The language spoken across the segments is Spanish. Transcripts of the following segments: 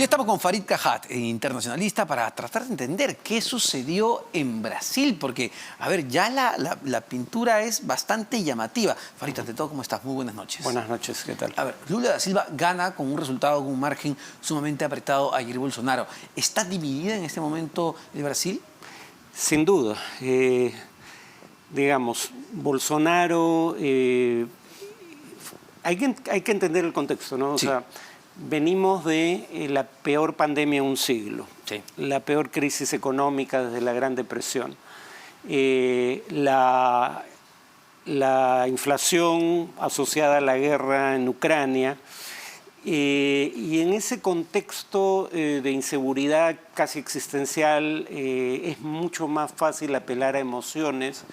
Y estamos con Farid Cajat, internacionalista, para tratar de entender qué sucedió en Brasil, porque, a ver, ya la pintura es bastante llamativa. Farid, ante todo, ¿cómo estás? Muy buenas noches. Buenas noches, ¿qué tal? A ver, Lula da Silva gana con un resultado, con un margen sumamente apretado a Jair Bolsonaro. ¿Está dividida en este momento el Brasil? Sin duda. Digamos, Bolsonaro... hay que entender el contexto, ¿no? O Sí. sea, venimos de la peor pandemia en un siglo, Sí. la peor crisis económica desde la Gran Depresión, la inflación asociada a la guerra en Ucrania, y en ese contexto de inseguridad casi existencial es mucho más fácil apelar a emociones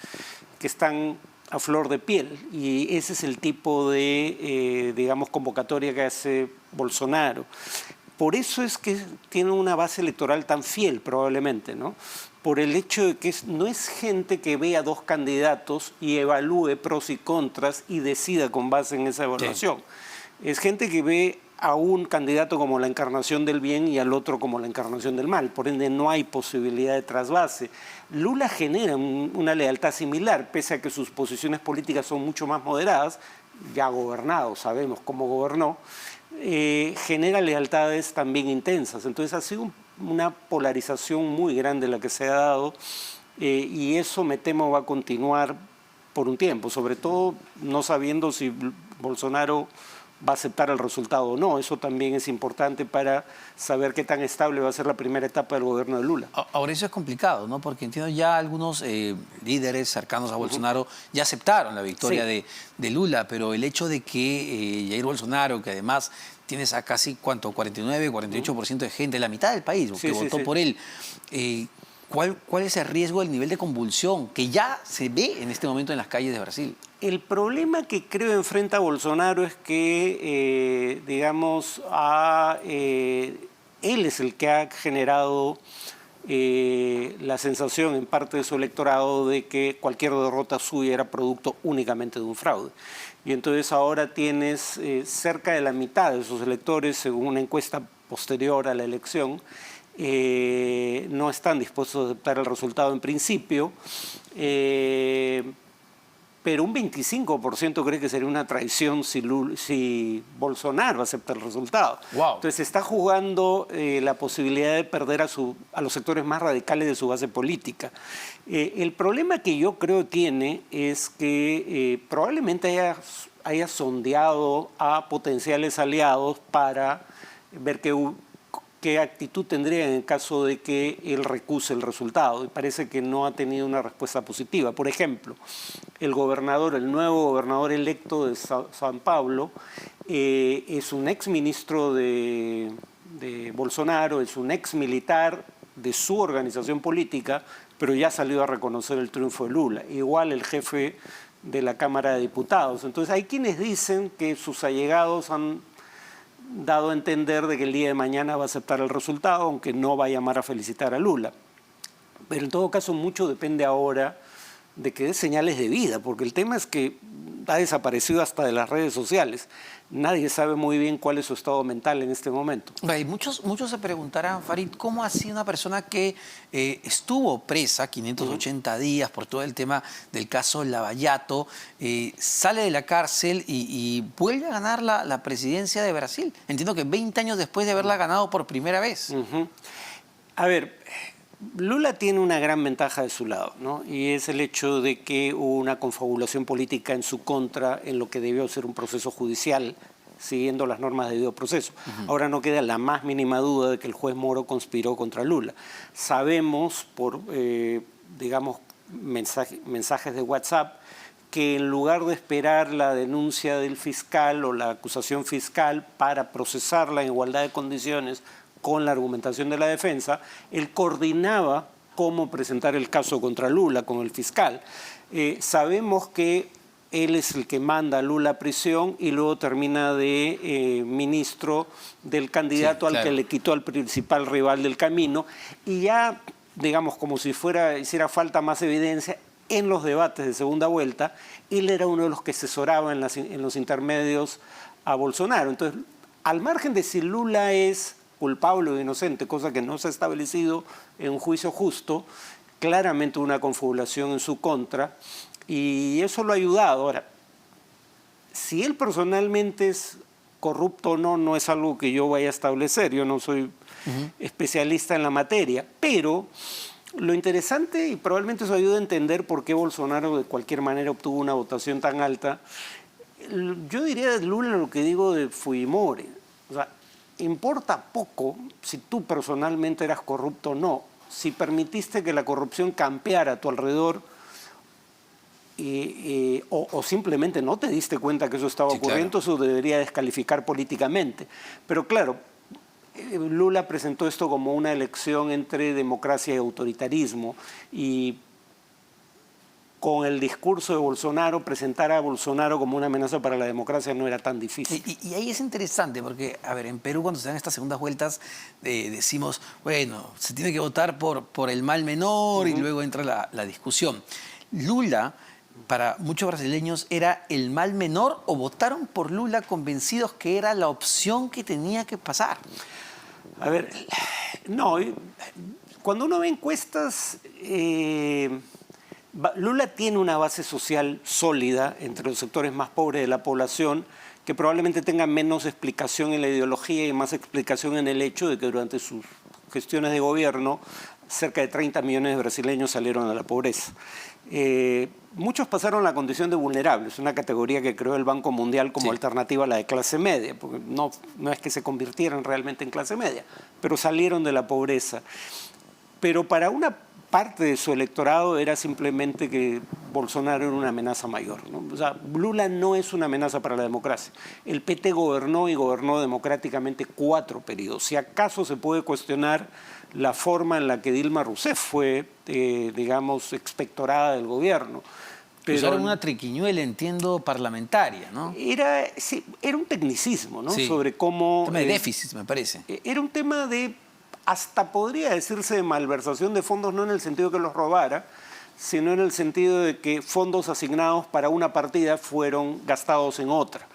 que están a flor de piel, y ese es el tipo de, digamos, convocatoria que hace Bolsonaro. Por eso es que tiene una base electoral tan fiel, probablemente, ¿no? Por el hecho de que no es gente que vea dos candidatos y evalúe pros y contras y decida con base en esa evaluación. Sí. Es gente que ve a un candidato como la encarnación del bien y al otro como la encarnación del mal. Por ende, no hay posibilidad de trasvase. Lula genera una lealtad similar, pese a que sus posiciones políticas son mucho más moderadas, ya ha gobernado, sabemos cómo gobernó, genera lealtades también intensas. Entonces ha sido una polarización muy grande la que se ha dado, y eso, me temo, va a continuar por un tiempo, sobre todo no sabiendo si Bolsonaro va a aceptar el resultado o no. Eso también es importante para saber qué tan estable va a ser la primera etapa del gobierno de Lula. Ahora, eso es complicado, ¿no? Porque entiendo ya algunos líderes cercanos a Bolsonaro ya aceptaron la victoria de Lula, pero el hecho de que Jair Bolsonaro, que además tienes a casi, ¿cuánto? 49, 48% de gente, la mitad del país que votó por él. ¿Cuál es el riesgo del nivel de convulsión que ya se ve en este momento en las calles de Brasil? El problema que creo enfrenta Bolsonaro es que, digamos, él es el que ha generado la sensación en parte de su electorado de que cualquier derrota suya era producto únicamente de un fraude. Y entonces ahora tienes cerca de la mitad de sus electores, según una encuesta posterior a la elección, no están dispuestos a aceptar el resultado en principio, pero un 25% cree que sería una traición si Bolsonaro acepta el resultado. Wow. Entonces está jugando la posibilidad de perder a los sectores más radicales de su base política. El problema que yo creo tiene es que probablemente haya sondeado a potenciales aliados para ver qué actitud tendría en el caso de que él recuse el resultado, y parece que no ha tenido una respuesta positiva. Por ejemplo, el nuevo gobernador electo de San Pablo es un exministro de Bolsonaro, es un exmilitar de su organización política, pero ya salió a reconocer el triunfo de Lula. Igual el jefe de la Cámara de Diputados. Entonces hay quienes dicen que sus allegados han dado a entender de que el día de mañana va a aceptar el resultado, aunque no va a llamar a felicitar a Lula. Pero en todo caso mucho depende ahora de que dé señales de vida, porque el tema es que ha desaparecido hasta de las redes sociales. Nadie sabe muy bien cuál es su estado mental en este momento. Y muchos se preguntarán, Farid, ¿cómo ha sido una persona que estuvo presa 580 días por todo el tema del caso Lavallato, sale de la cárcel y vuelve a ganar la presidencia de Brasil? Entiendo que 20 años después de haberla ganado por primera vez. A ver, Lula tiene una gran ventaja de su lado, ¿no? Y es el hecho de que hubo una confabulación política en su contra en lo que debió ser un proceso judicial, siguiendo las normas de debido proceso. Ahora no queda la más mínima duda de que el juez Moro conspiró contra Lula. Sabemos por, digamos, mensajes de WhatsApp, que en lugar de esperar la denuncia del fiscal o la acusación fiscal para procesarla en igualdad de condiciones con la argumentación de la defensa, él coordinaba cómo presentar el caso contra Lula con el fiscal. Sabemos que él es el que manda a Lula a prisión y luego termina de ministro del candidato al que le quitó al principal rival del camino, y ya, digamos, como si hiciera falta más evidencia, en los debates de segunda vuelta, él era uno de los que asesoraba en los intermedios a Bolsonaro. Entonces, al margen de si Lula es culpable o inocente, cosa que no se ha establecido en un juicio justo, claramente una confabulación en su contra, y eso lo ha ayudado. Ahora, si él personalmente es corrupto o no, no es algo que yo vaya a establecer, yo no soy especialista en la materia, pero lo interesante, y probablemente eso ayuda a entender por qué Bolsonaro de cualquier manera obtuvo una votación tan alta, yo diría de Lula lo que digo de Fujimori. O sea, importa poco si tú personalmente eras corrupto o no. Si permitiste que la corrupción campeara a tu alrededor o simplemente no te diste cuenta que eso estaba ocurriendo, claro, eso debería descalificar políticamente. Pero claro, Lula presentó esto como una elección entre democracia y autoritarismo, y con el discurso de Bolsonaro, presentar a Bolsonaro como una amenaza para la democracia no era tan difícil. Y ahí es interesante porque, a ver, en Perú cuando se dan estas segundas vueltas decimos, bueno, se tiene que votar por el mal menor y luego entra la discusión. Lula, para muchos brasileños, ¿era el mal menor o votaron por Lula convencidos que era la opción que tenía que pasar? A ver, no, cuando uno ve encuestas, Lula tiene una base social sólida entre los sectores más pobres de la población, que probablemente tenga menos explicación en la ideología y más explicación en el hecho de que durante sus gestiones de gobierno cerca de 30 millones de brasileños salieron a la pobreza. Muchos pasaron la condición de vulnerables, una categoría que creó el Banco Mundial como alternativa a la de clase media, porque no es que se convirtieran realmente en clase media, pero salieron de la pobreza. Pero para una parte de su electorado era simplemente que Bolsonaro era una amenaza mayor, ¿no? O sea, Lula no es una amenaza para la democracia. El PT gobernó y gobernó democráticamente 4 periodos. Si acaso se puede cuestionar la forma en la que Dilma Rousseff fue, digamos, expectorada del gobierno. Pero era una triquiñuela, entiendo, parlamentaria, ¿no? Sí, era un tecnicismo, ¿no? Sí. Sobre cómo... Un tema de déficit, me parece. Era un tema de, hasta podría decirse, de malversación de fondos, no en el sentido de que los robara, sino en el sentido de que fondos asignados para una partida fueron gastados en otra.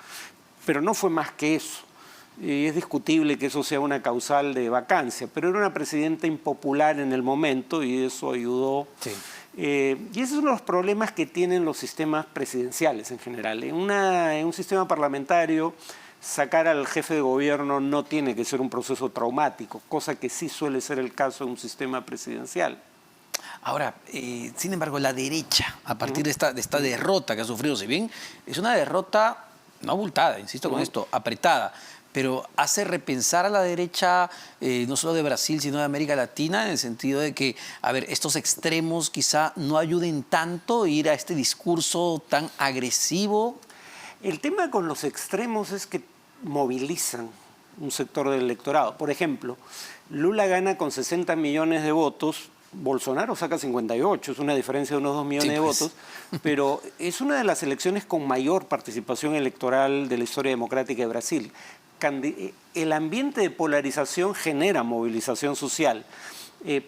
Pero no fue más que eso. Y es discutible que eso sea una causal de vacancia, pero era una presidenta impopular en el momento y eso ayudó. Sí. Y ese es uno de los problemas que tienen los sistemas presidenciales en general. En un sistema parlamentario, sacar al jefe de gobierno no tiene que ser un proceso traumático, cosa que sí suele ser el caso en un sistema presidencial. Ahora, sin embargo, la derecha, a partir de esta derrota que ha sufrido, si bien es una derrota no abultada, insisto con esto, apretada, pero hace repensar a la derecha, no solo de Brasil, sino de América Latina, en el sentido de que, a ver, estos extremos quizá no ayuden tanto a ir a este discurso tan agresivo. El tema con los extremos es que movilizan un sector del electorado. Por ejemplo, Lula gana con 60 millones de votos, Bolsonaro saca 58, es una diferencia de unos 2 millones de votos, pero es una de las elecciones con mayor participación electoral de la historia democrática de Brasil. El ambiente de polarización genera movilización social,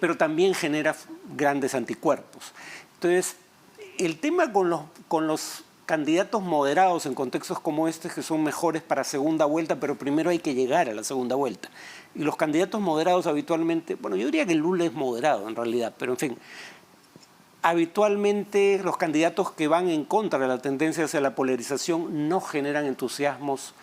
pero también genera grandes anticuerpos. Entonces, el tema con los candidatos moderados en contextos como este, que son mejores para segunda vuelta, pero primero hay que llegar a la segunda vuelta. Y los candidatos moderados habitualmente, bueno, yo diría que Lula es moderado en realidad, pero en fin, habitualmente los candidatos que van en contra de la tendencia hacia la polarización no generan entusiasmos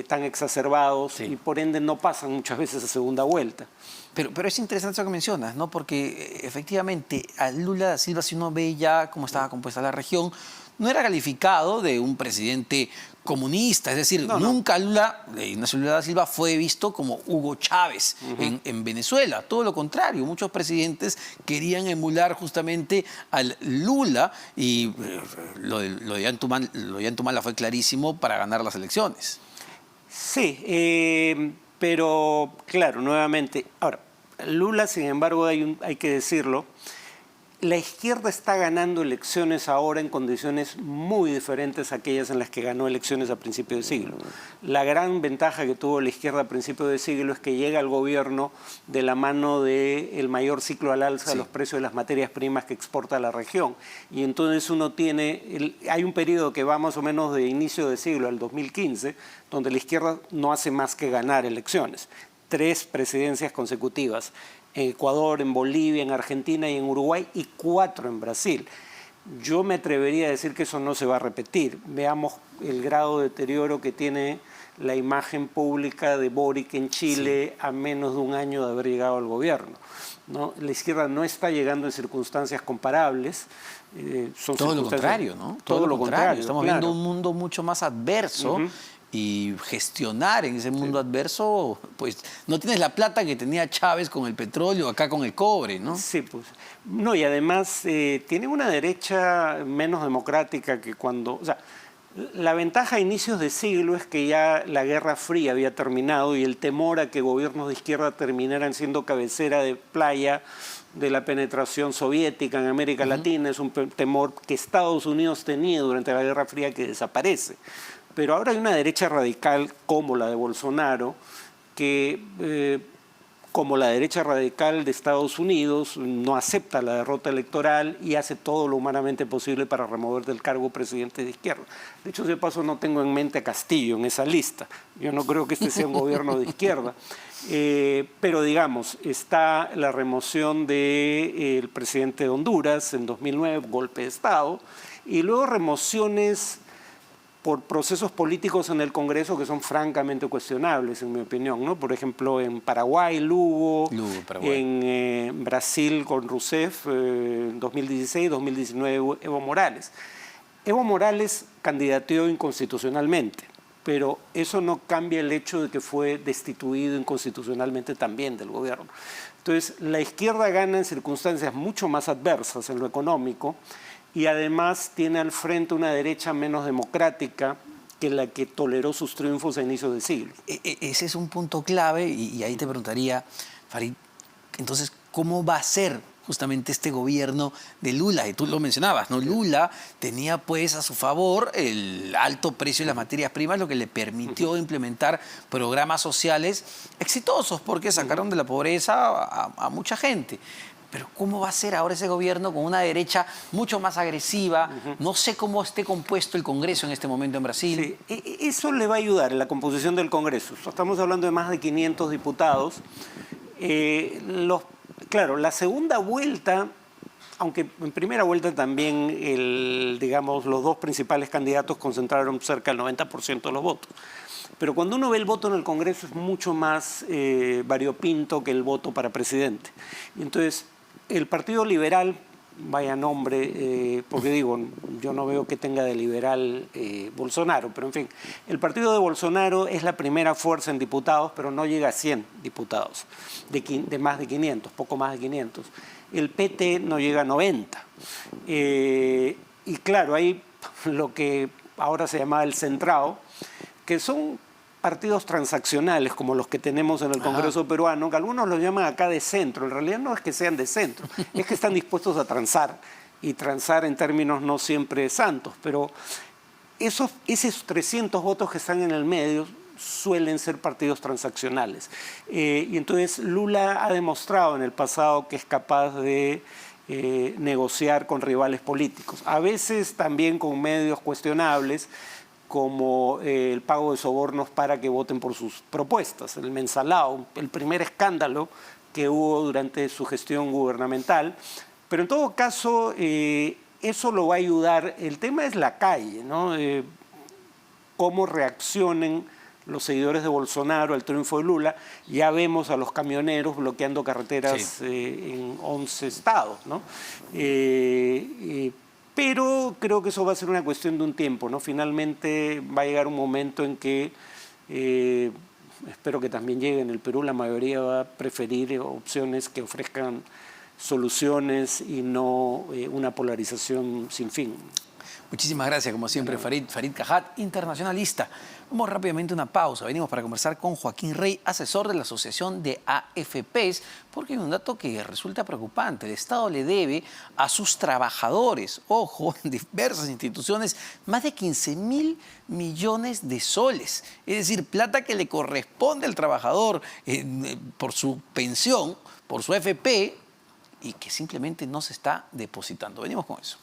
tan exacerbados y por ende no pasan muchas veces a segunda vuelta. Pero es interesante eso que mencionas, ¿no? Porque efectivamente a Lula da Silva, si uno ve ya cómo estaba compuesta la región, no era calificado de un presidente comunista, es decir, nunca Ignacio Lula da Silva fue visto como Hugo Chávez en Venezuela, todo lo contrario, muchos presidentes querían emular justamente al Lula y lo de Antumala fue clarísimo para ganar las elecciones. Sí, pero claro, nuevamente, ahora, Lula, sin embargo, hay que decirlo, la izquierda está ganando elecciones ahora en condiciones muy diferentes a aquellas en las que ganó elecciones a principios de siglo. La gran ventaja que tuvo la izquierda a principios de siglo es que llega al gobierno de la mano del mayor ciclo al alza de los precios de las materias primas que exporta la región. Y entonces uno hay un periodo que va más o menos de inicio de siglo al 2015, donde la izquierda no hace más que ganar elecciones. 3 presidencias consecutivas, en Ecuador, en Bolivia, en Argentina y en Uruguay, y 4 en Brasil. Yo me atrevería a decir que eso no se va a repetir. Veamos el grado de deterioro que tiene la imagen pública de Boric en Chile a menos de un año de haber llegado al gobierno, ¿no? La izquierda no está llegando en circunstancias comparables. Son todo lo contrario, ¿no? Todo lo contrario. Estamos viendo un mundo mucho más adverso. Y gestionar en ese mundo adverso, pues no tienes la plata que tenía Chávez con el petróleo, acá con el cobre, ¿no? Sí, pues. No, y además tiene una derecha menos democrática que cuando... O sea, la ventaja a inicios de siglo es que ya la Guerra Fría había terminado y el temor a que gobiernos de izquierda terminaran siendo cabecera de playa de la penetración soviética en América Latina es un temor que Estados Unidos tenía durante la Guerra Fría que desaparece. Pero ahora hay una derecha radical como la de Bolsonaro, que como la derecha radical de Estados Unidos no acepta la derrota electoral y hace todo lo humanamente posible para remover del cargo presidente de izquierda. De hecho, de paso no tengo en mente a Castillo en esa lista. Yo no creo que este sea un gobierno de izquierda. Pero digamos, está la remoción del presidente de Honduras en 2009, golpe de Estado, y luego remociones por procesos políticos en el Congreso que son francamente cuestionables, en mi opinión, ¿no? Por ejemplo, en Paraguay, Lugo, Paraguay. En Brasil con Rousseff, en 2016, 2019, Evo Morales. Evo Morales candidateó inconstitucionalmente, pero eso no cambia el hecho de que fue destituido inconstitucionalmente también del gobierno. Entonces, la izquierda gana en circunstancias mucho más adversas en lo económico, y además tiene al frente una derecha menos democrática que la que toleró sus triunfos a inicios de siglo. Ese es un punto clave y ahí te preguntaría, Farid, entonces, ¿cómo va a ser justamente este gobierno de Lula? Y tú lo mencionabas, ¿no? Lula tenía pues a su favor el alto precio de las materias primas, lo que le permitió implementar programas sociales exitosos porque sacaron de la pobreza a mucha gente. Pero ¿cómo va a ser ahora ese gobierno con una derecha mucho más agresiva? No sé cómo esté compuesto el Congreso en este momento en Brasil. Sí, eso le va a ayudar en la composición del Congreso. Estamos hablando de más de 500 diputados. Claro, la segunda vuelta, aunque en primera vuelta también digamos, los 2 principales candidatos concentraron cerca del 90% de los votos. Pero cuando uno ve el voto en el Congreso es mucho más variopinto que el voto para presidente. Y entonces, el Partido Liberal, vaya nombre, porque digo, yo no veo que tenga de liberal Bolsonaro, pero en fin, el partido de Bolsonaro es la primera fuerza en diputados, pero no llega a 100 diputados, de más de 500, poco más de 500. El PT no llega a 90. Y claro, hay lo que ahora se llama el centrado, que son partidos transaccionales como los que tenemos en el Congreso peruano, que algunos los llaman acá de centro. En realidad no es que sean de centro, es que están dispuestos a transar, y transar en términos no siempre santos, pero esos 300 votos que están en el medio suelen ser partidos transaccionales. Y entonces Lula ha demostrado en el pasado que es capaz de negociar con rivales políticos, a veces también con medios cuestionables, como el pago de sobornos para que voten por sus propuestas, el mensalao, el primer escándalo que hubo durante su gestión gubernamental. Pero en todo caso, eso lo va a ayudar. El tema es la calle, ¿no? Cómo reaccionen los seguidores de Bolsonaro al triunfo de Lula. Ya vemos a los camioneros bloqueando carreteras en 11 estados, ¿no? Pero creo que eso va a ser una cuestión de un tiempo, ¿no? Finalmente va a llegar un momento en que, espero que también llegue en el Perú, la mayoría va a preferir opciones que ofrezcan soluciones y no una polarización sin fin. Muchísimas gracias, como siempre, Farid Kajat, internacionalista. Vamos rápidamente a una pausa. Venimos para conversar con Joaquín Rey, asesor de la Asociación de AFPs, porque hay un dato que resulta preocupante. El Estado le debe a sus trabajadores, ojo, en diversas instituciones, más de 15.000 millones de soles. Es decir, plata que le corresponde al trabajador por su pensión, por su AFP, y que simplemente no se está depositando. Venimos con eso.